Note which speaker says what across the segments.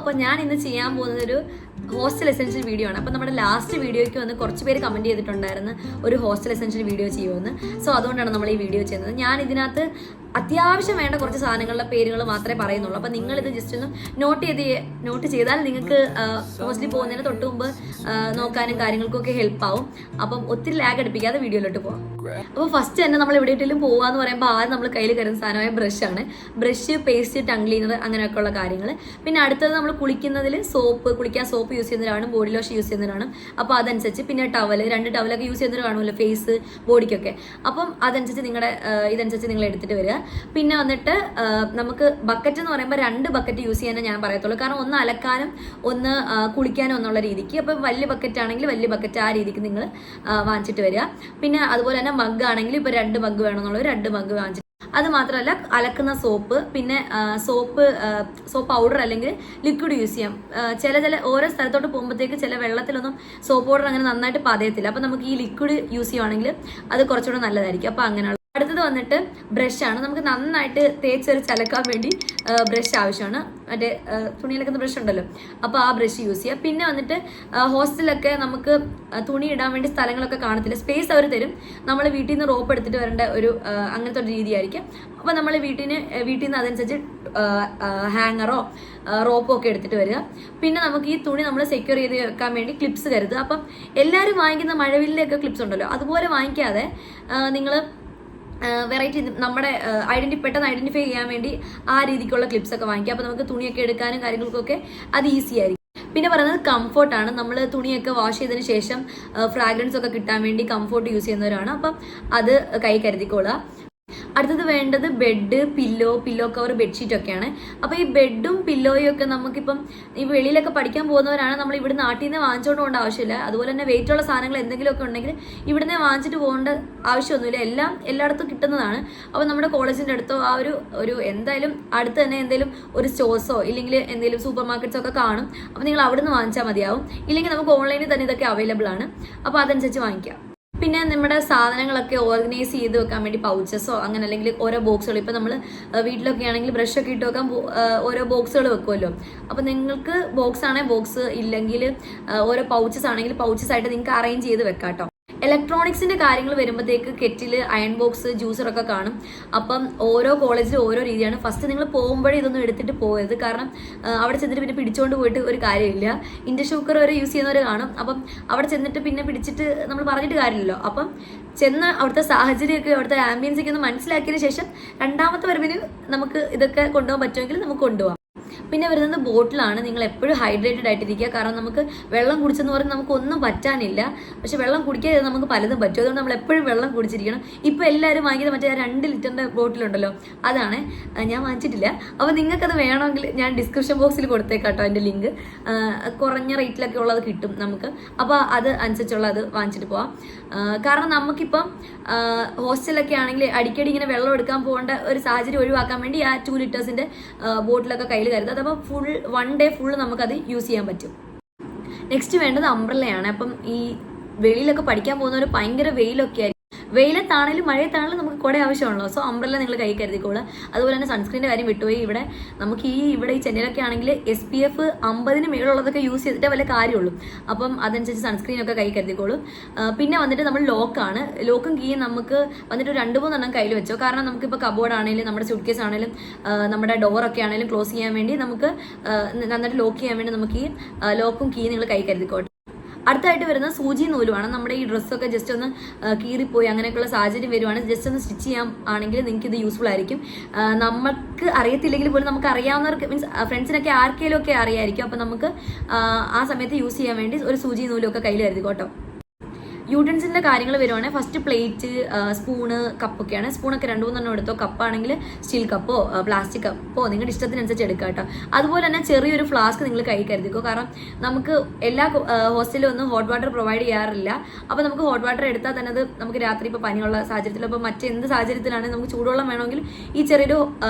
Speaker 1: അപ്പോൾ ഞാൻ ഇന്ന് ചെയ്യാൻ പോകുന്നത് ഒരു ഹോസ്റ്റൽ എസെൻഷ്യൽ വീഡിയോ ആണ്. അപ്പോൾ നമ്മുടെ ലാസ്റ്റ് വീഡിയോയ്ക്ക് വന്ന് കുറച്ച് പേര് കമൻറ്റ് ചെയ്തിട്ടുണ്ടായിരുന്നു ഒരു ഹോസ്റ്റൽ എസെൻഷ്യൽ വീഡിയോ ചെയ്യുമെന്ന്. സോ അതുകൊണ്ടാണ് നമ്മൾ ഈ വീഡിയോ ചെയ്യുന്നത്. ഞാൻ ഇതിനകത്ത് അത്യാവശ്യം വേണ്ട കുറച്ച് സാധനങ്ങളുടെ പേരുകൾ മാത്രമേ പറയുന്നുള്ളൂ. അപ്പം നിങ്ങളിത് ജസ്റ്റ് ഒന്ന് നോട്ട് ചെയ്താൽ നിങ്ങൾക്ക് ഹോസ്റ്റലിൽ പോകുന്നതിന് തൊട്ട് മുമ്പ് നോക്കാനും കാര്യങ്ങൾക്കൊക്കെ ഹെൽപ്പ് ആവും. അപ്പം ഒത്തിരി ലാഗ് അടുപ്പിക്കാതെ വീഡിയോയിലോട്ട് പോകാം. അപ്പോൾ ഫസ്റ്റ് തന്നെ നമ്മൾ എവിടെയെങ്കിലും പോകാന്ന് പറയുമ്പോൾ ആദ്യം നമ്മൾ കയ്യിൽ കരുതുന്ന സാധനമായ ബ്രഷാണ്. ബ്രഷ്, പേസ്റ്റ്, ടങ് ക്ലീനർ അങ്ങനെയൊക്കെയുള്ള കാര്യങ്ങൾ. പിന്നെ അടുത്തത് നമ്മൾ കുളിക്കുന്നതിൽ കുളിക്കാൻ സോപ്പ് യൂസ് ചെയ്യുന്നവരാണ്, ബോഡി ലോഷൻ യൂസ് ചെയ്യുന്നവരാണ്. അപ്പോൾ അതനുസരിച്ച് പിന്നെ രണ്ട് ടവലൊക്കെ യൂസ് ചെയ്യുന്നവർ കാണുമല്ലോ ഫേസ് ബോഡിക്കൊക്കെ. അപ്പം അതനുസരിച്ച് ഇതനുസരിച്ച് നിങ്ങൾ എടുത്തിട്ട് വരിക. പിന്നെ വന്നിട്ട് നമുക്ക് ബക്കറ്റ് എന്ന് പറയുമ്പോൾ 2 ബക്കറ്റ് യൂസ് ചെയ്യാനേ ഞാൻ പറയത്തുള്ളൂ. കാരണം ഒന്ന് അലക്കാനും ഒന്ന് കുളിക്കാനും എന്നുള്ള രീതിക്ക്. അപ്പം വലിയ ബക്കറ്റ് ആണെങ്കിൽ വലിയ ബക്കറ്റ് ആ രീതിക്ക് നിങ്ങൾ വാങ്ങിച്ചിട്ട് വരിക. പിന്നെ അതുപോലെ തന്നെ മഗ് ആണെങ്കിൽ ഇപ്പോൾ 2 മഗ് വേണമെന്നുള്ളത് 2 മഗ് വാങ്ങിച്ചിട്ട്. അത് മാത്രമല്ല അലക്കുന്ന സോപ്പ്, പിന്നെ സോപ്പ് പൗഡർ അല്ലെങ്കിൽ ലിക്വിഡ് യൂസ് ചെയ്യാം. ചില ഓരോ സ്ഥലത്തോട്ട് പോകുമ്പോഴത്തേക്ക് ചില വെള്ളത്തിലൊന്നും സോപ്പ് പൗഡർ അങ്ങനെ നന്നായിട്ട് പതയത്തില്ല. അപ്പം നമുക്ക് ഈ ലിക്വിഡ് യൂസ് ചെയ്യുവാണെങ്കിൽ അത് കുറച്ചുകൂടെ നല്ലതായിരിക്കും. അപ്പം അങ്ങനെയുള്ള. അടുത്തത് വന്നിട്ട് ബ്രഷാണ്. നമുക്ക് നന്നായിട്ട് തേച്ചരച്ചലക്കാൻ വേണ്ടി ബ്രഷ് ആവശ്യമാണ്. മറ്റേ തുണിയിലൊക്കെ ബ്രഷ് ഉണ്ടല്ലോ, അപ്പോൾ ആ ബ്രഷ് യൂസ് ചെയ്യുക. പിന്നെ വന്നിട്ട് ഹോസ്റ്റലിലൊക്കെ നമുക്ക് തുണി ഇടാൻ വേണ്ടി സ്ഥലങ്ങളൊക്കെ കാണത്തില്ല, സ്പേസ് അവർ തരും. നമ്മൾ വീട്ടിൽ നിന്ന് റോപ്പ് എടുത്തിട്ട് വരേണ്ട ഒരു അങ്ങനത്തെ ഒരു രീതിയായിരിക്കും. അപ്പോൾ നമ്മൾ വീട്ടിൽ നിന്ന് അതനുസരിച്ച് ഹാങ്ങറോ റോപ്പോ ഒക്കെ എടുത്തിട്ട് വരിക. പിന്നെ നമുക്ക് ഈ തുണി നമ്മൾ സെക്യൂർ ചെയ്ത് വെക്കാൻ വേണ്ടി ക്ലിപ്സ് കരുതുക. അപ്പം എല്ലാവരും വാങ്ങിക്കുന്ന മഴവില്ലൊക്കെ ക്ലിപ്സ് ഉണ്ടല്ലോ, അതുപോലെ വാങ്ങിക്കാതെ നിങ്ങൾ വെറൈറ്റി നമ്മുടെ പെട്ടെന്ന് ഐഡന്റിഫൈ ചെയ്യാൻ വേണ്ടി ആ രീതിക്കുള്ള ക്ലിപ്സ് ഒക്കെ വാങ്ങിക്കുക. അപ്പോൾ നമുക്ക് തുണിയൊക്കെ എടുക്കാനും കാര്യങ്ങൾക്കൊക്കെ അത് ഈസി ആയിരിക്കും. പിന്നെ പറയുന്നത് കംഫോർട്ടാണ്. നമ്മൾ തുണിയൊക്കെ വാഷ് ചെയ്തതിന് ശേഷം ഫ്രാഗ്രൻസ് ഒക്കെ കിട്ടാൻ വേണ്ടി കംഫോർട്ട് യൂസ് ചെയ്യുന്നവരാണ്. അപ്പം അത് കൈ കരുതിക്കോളുക. അടുത്തത് വേണ്ടത് ബെഡ്, പില്ലോ കവർ, ബെഡ്ഷീറ്റ് ഒക്കെയാണ്. അപ്പോൾ ഈ ബെഡും പില്ലോയും ഒക്കെ നമുക്കിപ്പം ഈ വെളിയിലൊക്കെ പഠിക്കാൻ പോകുന്നവരാണ്, നമ്മൾ ഇവിടെ നാട്ടിൽ നിന്ന് വാങ്ങിച്ചുകൊണ്ട് പോകേണ്ട ആവശ്യമില്ല. അതുപോലെ തന്നെ വെയിറ്റുള്ള സാധനങ്ങൾ എന്തെങ്കിലുമൊക്കെ ഉണ്ടെങ്കിൽ ഇവിടുന്ന് വാങ്ങിച്ചിട്ട് പോകേണ്ട ആവശ്യമൊന്നുമില്ല, എല്ലായിടത്തും കിട്ടുന്നതാണ്. അപ്പോൾ നമ്മുടെ കോളേജിൻ്റെ അടുത്തോ ആ ഒരു എന്തായാലും അടുത്ത് തന്നെ എന്തെങ്കിലും ഒരു സ്റ്റോഴ്സോ ഇല്ലെങ്കിൽ എന്തെങ്കിലും സൂപ്പർ മാർക്കറ്റ്സോ ഒക്കെ കാണും. അപ്പോൾ നിങ്ങൾ അവിടെ നിന്ന് വാങ്ങിച്ചാൽ മതിയാവും. ഇല്ലെങ്കിൽ നമുക്ക് ഓൺലൈനിൽ തന്നെ ഇതൊക്കെ അവൈലബിൾ ആണ്. അപ്പോൾ അതനുസരിച്ച് വാങ്ങിക്കാം. പിന്നെ നമ്മുടെ സാധനങ്ങളൊക്കെ ഓർഗനൈസ് ചെയ്ത് വെക്കാൻ വേണ്ടി പൗച്ചസോ അങ്ങനെ അല്ലെങ്കിൽ ഓരോ ബോക്സുകൾ. ഇപ്പം നമ്മൾ വീട്ടിലൊക്കെ ആണെങ്കിൽ ബ്രഷൊക്കെ ഇട്ട് വെക്കാൻ ഓരോ ബോക്സുകൾ വെക്കുമല്ലോ. അപ്പം നിങ്ങൾക്ക് ബോക്സ് ആണെങ്കിൽ ബോക്സ്, ഇല്ലെങ്കിൽ ഓരോ പൗച്ചസ് ആണെങ്കിൽ പൗച്ചസ് ആയിട്ട് നിങ്ങൾക്ക് അറേഞ്ച് ചെയ്ത് വെക്കാം കേട്ടോ. ഇലക്ട്രോണിക്സിന്റെ കാര്യങ്ങൾ വരുമ്പോഴത്തേക്ക് കെറ്റിൽ, അയൺ ബോക്സ്, ജ്യൂസറൊക്കെ കാണും. അപ്പം ഓരോ കോളേജിലും ഓരോ രീതിയാണ്. ഫസ്റ്റ് നിങ്ങൾ പോകുമ്പോഴേ ഇതൊന്നും എടുത്തിട്ട് പോകരുത്. കാരണം അവിടെ ചെന്നിട്ട് പിന്നെ പിടിച്ചുകൊണ്ട് പോയിട്ട് ഒരു കാര്യമില്ല. ഇൻഡക്ഷൻ കുക്കർ വരെ യൂസ് ചെയ്യുന്നവർ കാണും. അപ്പം അവിടെ ചെന്നിട്ട് പിന്നെ പിടിച്ചിട്ട് നമ്മൾ പറഞ്ഞിട്ട് കാര്യമില്ലല്ലോ. അപ്പം ചെന്ന് അവിടുത്തെ സാഹചര്യമൊക്കെ അവിടുത്തെ ആംബിയൻസൊക്കെ ഒന്ന് മനസ്സിലാക്കിയതിന് ശേഷം രണ്ടാമത്തെ വരവിന് നമുക്ക് ഇതൊക്കെ കൊണ്ടുപോകാൻ പറ്റുമെങ്കിൽ നമുക്ക് കൊണ്ടുപോകാം. പിന്നെ വരുന്നത് ബോട്ടിലാണ്. നിങ്ങൾ എപ്പോഴും ഹൈഡ്രേറ്റഡ് ആയിട്ടിരിക്കുക. കാരണം നമുക്ക് വെള്ളം കുടിച്ചെന്ന് പറഞ്ഞാൽ നമുക്ക് ഒന്നും പറ്റാനില്ല. പക്ഷെ വെള്ളം കുടിക്കാതെ നമുക്ക് പലതും പറ്റും. അതുകൊണ്ട് നമ്മൾ എപ്പോഴും വെള്ളം കുടിച്ചിരിക്കണം. ഇപ്പോൾ എല്ലാവരും വാങ്ങിക്കുന്നത് മറ്റേ 2 ലിറ്ററിൻ്റെ ബോട്ടിലുണ്ടല്ലോ, അതാണ്. ഞാൻ വാങ്ങിച്ചിട്ടില്ല. അപ്പോൾ നിങ്ങൾക്കത് വേണമെങ്കിൽ ഞാൻ ഡിസ്ക്രിപ്ഷൻ ബോക്സിൽ കൊടുത്തേക്കാട്ടോ അതിൻ്റെ ലിങ്ക്. കുറഞ്ഞ റേറ്റിലൊക്കെ ഉള്ളത് കിട്ടും നമുക്ക്. അപ്പോൾ അത് അനുസരിച്ചുള്ള അത് വാങ്ങിച്ചിട്ട് പോവാം. കാരണം നമുക്കിപ്പം ഹോസ്റ്റലൊക്കെ ആണെങ്കിൽ അടിക്കടി ഇങ്ങനെ വെള്ളം എടുക്കാൻ പോകേണ്ട ഒരു സാഹചര്യം ഒഴിവാക്കാൻ വേണ്ടി ആ 2 ലിറ്റേഴ്സിൻ്റെ ബോട്ടിലൊക്കെ കയ്യിൽ കരുതുക. അതപ്പോൾ ഫുൾ 1 ഡേ ഫുൾ നമുക്കത് യൂസ് ചെയ്യാൻ പറ്റും. നെക്സ്റ്റ് വേണ്ടത് അംബ്രല്ലയാണ്. അപ്പം ഈ വെളിയിലൊക്കെ പഠിക്കാൻ പോകുന്നവർ ഭയങ്കര വെയിലൊക്കെ ആയിരിക്കും. വെയിലത്താണെങ്കിലും മഴയത്താണെങ്കിലും നമുക്ക് കുറെ ആവശ്യമാണല്ലോ. സോ അംബ്രല്ല നിങ്ങൾ കൈ കരുതിക്കോളൂ. അതുപോലെ തന്നെ സൺസ്ക്രീൻ്റെ കാര്യം വിട്ടുപോയി. നമുക്ക് ഇവിടെ ഈ ചെന്നൈയിലൊക്കെ ആണെങ്കിൽ SPF 50 മേളുള്ളതൊക്കെ യൂസ് ചെയ്തിട്ടേ വല്ല കാര്യമുള്ളൂ. അപ്പം അതനുസരിച്ച് സൺസ്ക്രീനൊക്കെ കൈ കരുതിക്കോളും. പിന്നെ വന്നിട്ട് നമ്മൾ ലോക്കും കീയും നമുക്ക് വന്നിട്ട് 2-3 എണ്ണം കയ്യിൽ വെച്ചോ. കാരണം നമുക്കിപ്പോൾ കബോർഡ് ആണെങ്കിലും നമ്മുടെ സൂട്ട് കേസ് ആണെങ്കിലും നമ്മുടെ ഡോറൊക്കെ ആണെങ്കിലും ക്ലോസ് ചെയ്യാൻ വേണ്ടി നമുക്ക് നന്നായിട്ട് ലോക്ക് ചെയ്യാൻ വേണ്ടി നമുക്ക് ഈ ലോക്കും കീയും നിങ്ങൾ കൈ കരുതിക്കോട്ടെ. അടുത്തായിട്ട് വരുന്ന സൂചി നൂലുമാണ്. നമ്മുടെ ഈ ഡ്രസ്സൊക്കെ ജസ്റ്റ് ഒന്ന് കീറിപ്പോയി അങ്ങനെയൊക്കെയുള്ള സാഹചര്യം വരുവാണ്, ജസ്റ്റ് ഒന്ന് സ്റ്റിച്ച് ചെയ്യാൻ ആണെങ്കിൽ നിങ്ങൾക്ക് ഇത് യൂസ്ഫുൾ ആയിരിക്കും. നമുക്ക് അറിയത്തില്ലെങ്കിൽ പോലും നമുക്ക് അറിയാവുന്നവർക്ക് മീൻസ് ഫ്രണ്ട്സിനൊക്കെ ആർക്കെങ്കിലും ഒക്കെ അറിയായിരിക്കും. അപ്പം നമുക്ക് ആ സമയത്ത് യൂസ് ചെയ്യാൻ വേണ്ടി ഒരു സൂചി നൂലൊക്കെ കയ്യിൽ കരുതിക്കോട്ടോ. യൂട്ടൻസിൻ്റെ കാര്യങ്ങൾ വരുവാണെങ്കിൽ ഫസ്റ്റ് പ്ലേറ്റ്, സ്പൂണ്, കപ്പൊക്കെയാണ്. സ്പൂണൊക്കെ 2-3 എണ്ണം എടുത്തോ. കപ്പാണെങ്കിൽ സ്റ്റീൽ കപ്പോ പ്ലാസ്റ്റിക് കപ്പോ നിങ്ങളുടെ ഇഷ്ടത്തിനനുസരിച്ച് എടുക്കുക കേട്ടോ. അതുപോലെ തന്നെ ചെറിയൊരു ഫ്ലാസ്ക് നിങ്ങൾ കൈ കരുതിക്കോ. കാരണം നമുക്ക് എല്ലാ ഹോസ്റ്റലിലും ഒന്നും ഹോട്ട് വാട്ടർ പ്രൊവൈഡ് ചെയ്യാറില്ല. അപ്പോൾ നമുക്ക് ഹോട്ട് വാട്ടർ എടുത്താൽ തന്നെ അത് നമുക്ക് രാത്രി ഇപ്പോൾ പനിയുള്ള സാഹചര്യത്തിൽ, അപ്പോൾ മറ്റെന്ത് സാഹചര്യത്തിലാണെങ്കിൽ നമുക്ക് ചൂടുവെള്ളം വേണമെങ്കിൽ ഈ ചെറിയൊരു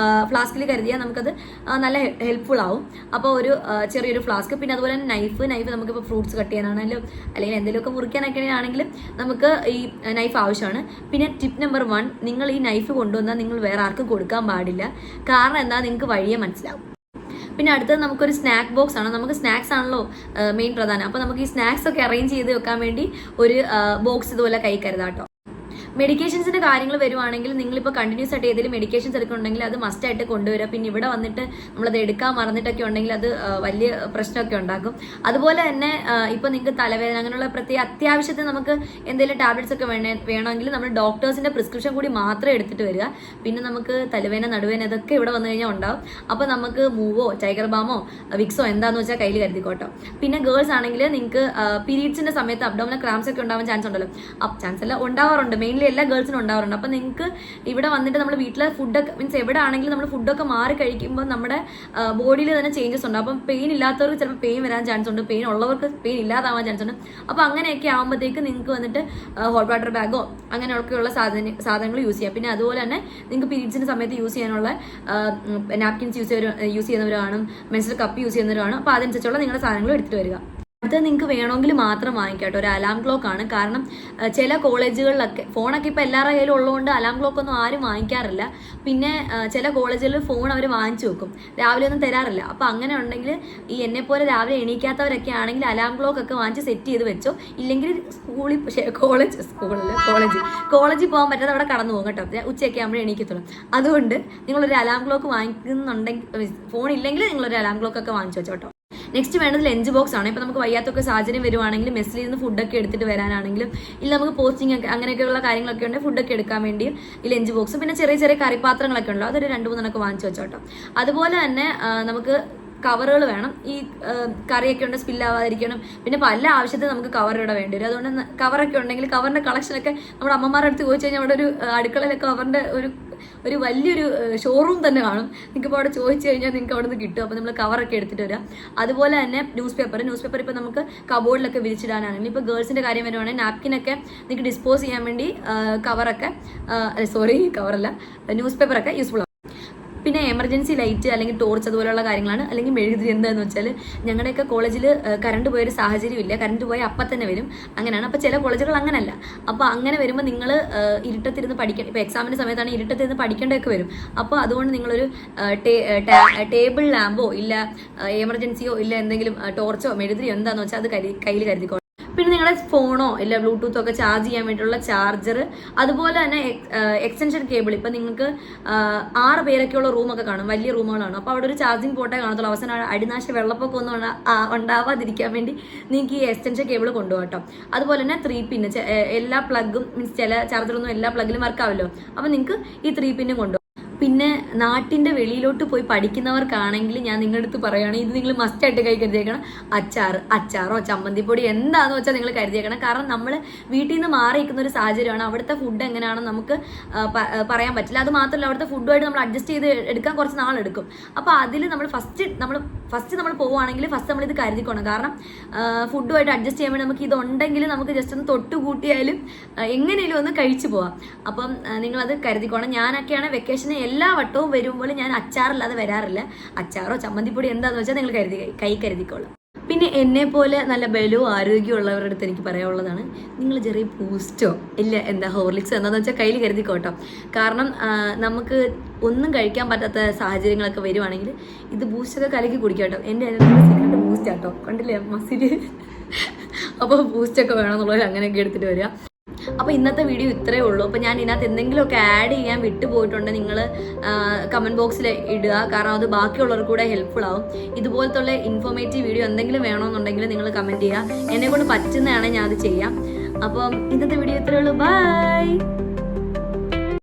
Speaker 1: ഫ്ലാസ്കിൽ കരുതിയാൽ നമുക്കത് നല്ല ഹെൽപ്ഫുൾ ആവും. അപ്പോൾ ഒരു ചെറിയൊരു ഫ്ലാസ്ക്. പിന്നെ അതുപോലെ തന്നെ നൈഫ് നമുക്കിപ്പോൾ ഫ്രൂട്ട്സ് കട്ട് ചെയ്യാനാണെങ്കിലും അല്ലെങ്കിൽ എന്തെങ്കിലുമൊക്കെ മുറിക്കാനൊക്കെ ആണെങ്കിൽ നമുക്ക് ഈ നൈഫ് ആവശ്യമാണ്. പിന്നെ ടിപ്പ് നമ്പർ 1, നിങ്ങൾ ഈ നൈഫ് കൊണ്ടുവന്നാൽ നിങ്ങൾ വേറെ ആർക്കും കൊടുക്കാൻ പാടില്ല. കാരണം എന്താ, നിങ്ങൾക്ക് വഴിയെ മനസ്സിലാവും. പിന്നെ അടുത്തത് നമുക്കൊരു സ്നാക്ക് ബോക്സ് ആണ്. നമുക്ക് സ്നാക്സ് ആണല്ലോ മെയിൻ പ്രധാനം. അപ്പോൾ നമുക്ക് ഈ സ്നാക്സ് ഒക്കെ അറേഞ്ച് ചെയ്ത് വെക്കാൻ വേണ്ടി ഒരു ബോക്സ് ഇതുപോലെ കൈ കരുതാം കേട്ടോ. മെഡിക്കേഷൻസിന്റെ കാര്യങ്ങൾ വരുവാണെങ്കിൽ നിങ്ങളിപ്പോൾ കണ്ടിന്യൂസ് ആയിട്ട് ഏതെങ്കിലും മെഡിക്കേഷൻസ് എടുക്കുന്നുണ്ടെങ്കിൽ അത് മസ്റ്റ് ആയിട്ട് കൊണ്ടുവരിക. പിന്നെ ഇവിടെ വന്നിട്ട് നമ്മളത് എടുക്കാൻ മറന്നിട്ടൊക്കെ ഉണ്ടെങ്കിൽ അത് വലിയ പ്രശ്നമൊക്കെ ഉണ്ടാക്കും. അതുപോലെ തന്നെ ഇപ്പോൾ നിങ്ങൾക്ക് തലവേദന അങ്ങനെയുള്ള പ്രത്യേക അത്യാവശ്യത്തിന് നമുക്ക് എന്തെങ്കിലും ടാബ്ലറ്റ്സ് ഒക്കെ വേണമെങ്കിൽ നമ്മൾ ഡോക്ടേഴ്സിന്റെ പ്രിസ്ക്രിപ്ഷൻ കൂടി മാത്രമേ എടുത്തിട്ട് വരിക. പിന്നെ നമുക്ക് തലവേദന നടുവേദന ഇതൊക്കെ ഇവിടെ വന്നു കഴിഞ്ഞാൽ ഉണ്ടാവും. അപ്പോൾ നമുക്ക് മൂവോ ടൈഗർ ബാമോ വിക്സോ എന്താണെന്ന് വെച്ചാൽ കയ്യിൽ കരുതിക്കോട്ടോ. പിന്നെ ഗേൾസ് ആണെങ്കിൽ നിങ്ങൾക്ക് പീരീഡ്സിന്റെ സമയത്ത് അബ്ഡോമിനൽ ക്രാംസ് ഒക്കെ ഉണ്ടാവാൻ ചാൻസ് ഉണ്ടല്ലോ. ചാൻസ് അല്ല, ഉണ്ടാവാറുണ്ട്. മെയിൻലി എല്ലാ ഗേൾസിനും ഉണ്ടാവാറുണ്ട്. അപ്പോൾ നിങ്ങൾക്ക് ഇവിടെ വന്നിട്ട് നമ്മൾ വീട്ടിലെ ഫുഡൊക്കെ മീൻസ് എവിടെ ആണെങ്കിലും നമ്മൾ ഫുഡൊക്കെ മാറി കഴിക്കുമ്പോൾ നമ്മുടെ ബോഡിയിൽ തന്നെ ചേഞ്ചസ് ഉണ്ട്. അപ്പം പെയിൻ ഇല്ലാത്തവർക്ക് ചിലപ്പോൾ പെയിൻ വരാൻ ചാൻസ് ഉണ്ട്, പെയിൻ ഉള്ളവർക്ക് പെയിൻ ഇല്ലാതാവാൻ ചാൻസ് ഉണ്ട്. അപ്പോൾ അങ്ങനെയൊക്കെ ആകുമ്പോഴത്തേക്ക് നിങ്ങൾക്ക് വന്നിട്ട് ഹോട്ട് വാട്ടർ ബാഗോ അങ്ങനെയൊക്കെയുള്ള സാധനങ്ങൾ യൂസ് ചെയ്യാം. പിന്നെ അതുപോലെ തന്നെ നിങ്ങൾക്ക് പീരീഡ്സിന്റെ സമയത്ത് യൂസ് ചെയ്യാനുള്ള നാപ്കിൻസ് യൂസ് ചെയ്യുന്നവരാണ്, മെൻസ്ട്രൽ കപ്പ് യൂസ് ചെയ്യുന്നവരാണ്. അപ്പോൾ അതനുസരിച്ചുള്ള നിങ്ങളുടെ സാധനങ്ങൾ എടുത്തിട്ട് വരിക. അത് നിങ്ങൾക്ക് വേണമെങ്കിൽ മാത്രം വാങ്ങിക്കാട്ടോ. ഒരു അലാം ക്ലോക്ക് ആണ്. കാരണം ചില കോളേജുകളിലൊക്കെ ഫോണൊക്കെ ഇപ്പോൾ എല്ലാവരുടെ കയ്യിലും ഉള്ളതുകൊണ്ട് അലാം ക്ലോക്ക് ഒന്നും ആരും വാങ്ങിക്കാറില്ല. പിന്നെ ചില കോളേജുകളിൽ ഫോൺ അവർ വാങ്ങിച്ചു വെക്കും, രാവിലെ ഒന്നും തരാറില്ല. അപ്പോൾ അങ്ങനെ ഉണ്ടെങ്കിൽ ഈ എന്നെപ്പോലെ രാവിലെ എണീക്കാത്തവരൊക്കെ ആണെങ്കിൽ അലാം ക്ലോക്ക് ഒക്കെ വാങ്ങിച്ച് സെറ്റ് ചെയ്ത് വെച്ചോ. ഇല്ലെങ്കിൽ കോളേജിൽ പോകാൻ പറ്റാതെ അവിടെ കടന്നു പോകും കേട്ടോ. ഉച്ചയൊക്കെ ആകുമ്പോഴേ എണീക്കത്തുള്ളൂ. അതുകൊണ്ട് നിങ്ങളൊരു അലാം ക്ലോക്ക് വാങ്ങിക്കുന്നുണ്ടെങ്കിൽ, ഫോൺ ഇല്ലെങ്കിൽ നിങ്ങളൊരു അലാം ക്ലോക്ക് ഒക്കെ വാങ്ങിച്ചു വെച്ചോട്ടോ. നെക്സ്റ്റ് വേണ്ടത് ലഞ്ച് ബോക്സ് ആണ്. ഇപ്പോൾ നമുക്ക് വയ്യാത്തൊക്കെ സാഹചര്യം വരുവാണെങ്കിൽ മെസ്സിൽ നിന്ന് ഫുഡൊക്കെ എടുത്തിട്ട് വരാനാണെങ്കിലും ഇല്ല നമുക്ക് പോസ്റ്റിംഗ് ഒക്കെ അങ്ങനെയൊക്കെയുള്ള കാര്യങ്ങളൊക്കെ ഉണ്ട്, ഫുഡൊക്കെ എടുക്കാൻ വേണ്ടി ഈ ലഞ്ച് ബോക്സ്. പിന്നെ ചെറിയ ചെറിയ കറിപ്പാത്രങ്ങളൊക്കെ ഉണ്ടല്ലോ, അതൊരു 2-3 വാങ്ങിച്ചു വെച്ചോട്ടോ. അതുപോലെ തന്നെ നമുക്ക് കവറുകൾ വേണം. ഈ കറിയൊക്കെ ഉണ്ട് സ്പില്ലാവാതിരിക്കണം. പിന്നെ പല ആവശ്യത്തിന് നമുക്ക് കവർ ഇവിടെ വേണ്ടി വരും. അതുകൊണ്ട് കവറൊക്കെ ഉണ്ടെങ്കിൽ കവറിന്റെ കളക്ഷനൊക്കെ നമ്മുടെ അമ്മമാരുടെ അടുത്ത് ചോദിച്ചു കഴിഞ്ഞാൽ അവിടെ ഒരു അടുക്കളയിലൊക്കെ കവറിന്റെ ഒരു വലിയൊരു ഷോറൂം തന്നെ കാണും. നിങ്ങൾക്കിപ്പോൾ അവിടെ ചോദിച്ചു കഴിഞ്ഞാൽ നിങ്ങൾക്ക് അവിടെ നിന്ന് കിട്ടും. അപ്പോൾ നമ്മൾ കവറൊക്കെ എടുത്തിട്ട് വരാം. അതുപോലെ തന്നെ ന്യൂസ് പേപ്പർ ഇപ്പോൾ നമുക്ക് കബോർഡിലൊക്കെ വിരിച്ചിടാനാണെങ്കിൽ, ഇപ്പോൾ ഗേൾസിന്റെ കാര്യം വരുവാണെങ്കിൽ നാപ്കിനൊക്കെ നിങ്ങൾക്ക് ഡിസ്പോസ് ചെയ്യാൻ വേണ്ടി കവറല്ല ന്യൂസ് പേപ്പറൊക്കെ യൂസ്ഫുൾ ആവും. പിന്നെ എമർജൻസി ലൈറ്റ് അല്ലെങ്കിൽ ടോർച്ച് അതുപോലെയുള്ള കാര്യങ്ങളാണ്. അല്ലെങ്കിൽ മെഴുകുതിരി. എന്താണെന്ന് വെച്ചാൽ ഞങ്ങളുടെയൊക്കെ കോളേജിൽ കറണ്ട് പോയൊരു സാഹചര്യമില്ല, കറണ്ട് പോയാൽ അപ്പം തന്നെ വരും, അങ്ങനെയാണ്. അപ്പോൾ ചില കോളേജുകൾ അങ്ങനല്ല. അപ്പോൾ അങ്ങനെ വരുമ്പോൾ നിങ്ങൾ ഇരുട്ടത്തിരുന്ന് പഠിക്കണം. ഇപ്പോൾ എക്സാമിൻ്റെ സമയത്താണ് ഇരുട്ടത്തിരുന്ന് പഠിക്കേണ്ടതൊക്കെ വരും. അപ്പോൾ അതുകൊണ്ട് നിങ്ങളൊരു ടേബിൾ ലാമ്പോ ഇല്ല എമർജൻസിയോ ഇല്ല എന്തെങ്കിലും ടോർച്ചോ മെഴുകുതിരിയോ എന്താണെന്ന് വെച്ചാൽ അത് കയ്യിൽ കരുതിക്കോളാം. പിന്നെ നിങ്ങളുടെ ഫോണോ ഇല്ല ബ്ലൂടൂത്തോ ഒക്കെ ചാർജ് ചെയ്യാൻ വേണ്ടിയിട്ടുള്ള ചാർജർ, അതുപോലെ തന്നെ എക്സ്റ്റൻഷൻ കേബിൾ. ഇപ്പം നിങ്ങൾക്ക് 6 പേരൊക്കെയുള്ള റൂമൊക്കെ കാണും, വലിയ റൂമുകളാണ്. അപ്പോൾ അവിടെ ഒരു ചാർജിങ് പോർട്ടേ കാണത്തുള്ളൂ. അവസാനം അടിനാശ വെള്ളപ്പൊക്കം ഒന്നും ഉണ്ടാവാതിരിക്കാൻ വേണ്ടി നിങ്ങൾക്ക് ഈ എക്സ്റ്റൻഷൻ കേബിൾ കൊണ്ടുപോകാം കേട്ടോ. അതുപോലെ തന്നെ 3 പിൻ എല്ലാ പ്ലഗും മീൻസ് ചില ചാർജറൊന്നും എല്ലാ പ്ലഗിലും വർക്കാവല്ലോ. അപ്പോൾ നിങ്ങൾക്ക് ഈ 3 പിന്നും കൊണ്ടുപോകാം. പിന്നെ നാട്ടിൻ്റെ വെളിയിലോട്ട് പോയി പഠിക്കുന്നവർക്കാണെങ്കിൽ ഞാൻ നിങ്ങളുടെ അടുത്ത് പറയുകയാണ്, ഇത് നിങ്ങൾ മസ്റ്റായിട്ട് കൈ കരുതിയേക്കണം. അച്ചാറോ ചമ്മന്തിപ്പൊടി എന്താണെന്ന് വെച്ചാൽ നിങ്ങൾ കരുതിയേക്കണം. കാരണം നമ്മൾ വീട്ടിൽ നിന്ന് മാറി നിൽക്കുന്ന ഒരു സാഹചര്യമാണ്. അവിടുത്തെ ഫുഡ് എങ്ങനെയാണെന്ന് നമുക്ക് പറയാൻ പറ്റില്ല. അത് മാത്രമല്ല അവിടുത്തെ ഫുഡുമായിട്ട് നമ്മൾ അഡ്ജസ്റ്റ് ചെയ്ത് എടുക്കാൻ കുറച്ച് നാളെടുക്കും. അപ്പോൾ അതിൽ നമ്മൾ ഫസ്റ്റ് നമ്മൾ പോവുകയാണെങ്കിൽ ഫസ്റ്റ് നമ്മളിത് കരുതിക്കണം. കാരണം ഫുഡുമായിട്ട് അഡ്ജസ്റ്റ് ചെയ്യാൻ വേണ്ടി നമുക്ക് ഇതുണ്ടെങ്കിൽ നമുക്ക് ജസ്റ്റ് ഒന്ന് തൊട്ടുകൂട്ടിയാലും എങ്ങനെയും ഒന്ന് കഴിച്ചു പോവാം. അപ്പം നിങ്ങളത് കരുതിക്കോണം. ഞാനൊക്കെയാണ് വെക്കേഷന് എല്ലാ വട്ടവും വരുമ്പോൾ ഞാൻ അച്ചാറില്ലാതെ വരാറില്ല. അച്ചാറോ ചമ്മന്തിപ്പൊടി എന്താണെന്ന് വെച്ചാൽ നിങ്ങൾ കൈ കരുതിക്കോളാം. പിന്നെ എന്നെ പോലെ നല്ല ബലവും ആരോഗ്യമുള്ളവരുടെ അടുത്ത് എനിക്ക് പറയാനുള്ളതാണ്, നിങ്ങൾ ചെറിയ ബൂസ്റ്റോ ഇല്ല ഹോർലിക്സോ എന്താണെന്ന് വെച്ചാൽ കയ്യിൽ കരുതിക്കോട്ടോ. കാരണം നമുക്ക് ഒന്നും കഴിക്കാൻ പറ്റാത്ത സാഹചര്യങ്ങളൊക്കെ വരുവാണെങ്കിൽ ഇത് ബൂസ്റ്റൊക്കെ കലക്കി കുടിക്കാം കേട്ടോ. എൻ്റെ സീക്രട്ട് ബൂസ്റ്റ് ആട്ടോ, കണ്ടില്ലേ മസില്. അപ്പോൾ ബൂസ്റ്റൊക്കെ വേണമെന്നുള്ളവർ അങ്ങനെയൊക്കെ എടുത്തിട്ട് വരിക. അപ്പോൾ ഇന്നത്തെ വീഡിയോ ഇത്രയേ ഉള്ളൂ. അപ്പോൾ ഞാൻ ഇതിനകത്ത് എന്തെങ്കിലുമൊക്കെ ആഡ് ചെയ്യാൻ വിട്ടുപോയിട്ടുണ്ട് നിങ്ങൾ കമൻറ്റ് ബോക്സിൽ ഇടുക. കാരണം അത് ബാക്കിയുള്ളവർക്ക് കൂടെ ഹെൽപ്ഫുൾ ആവും. ഇതുപോലത്തുള്ള ഇൻഫോർമേറ്റീവ് വീഡിയോ എന്തെങ്കിലും വേണമെന്നുണ്ടെങ്കിൽ നിങ്ങൾ കമൻറ്റ് ചെയ്യുക. എന്നെക്കൊണ്ട് പറ്റുന്നതാണെങ്കിൽ ഞാൻ അത് ചെയ്യാം. അപ്പം ഇന്നത്തെ വീഡിയോ ഇത്രയേ ഉള്ളൂ.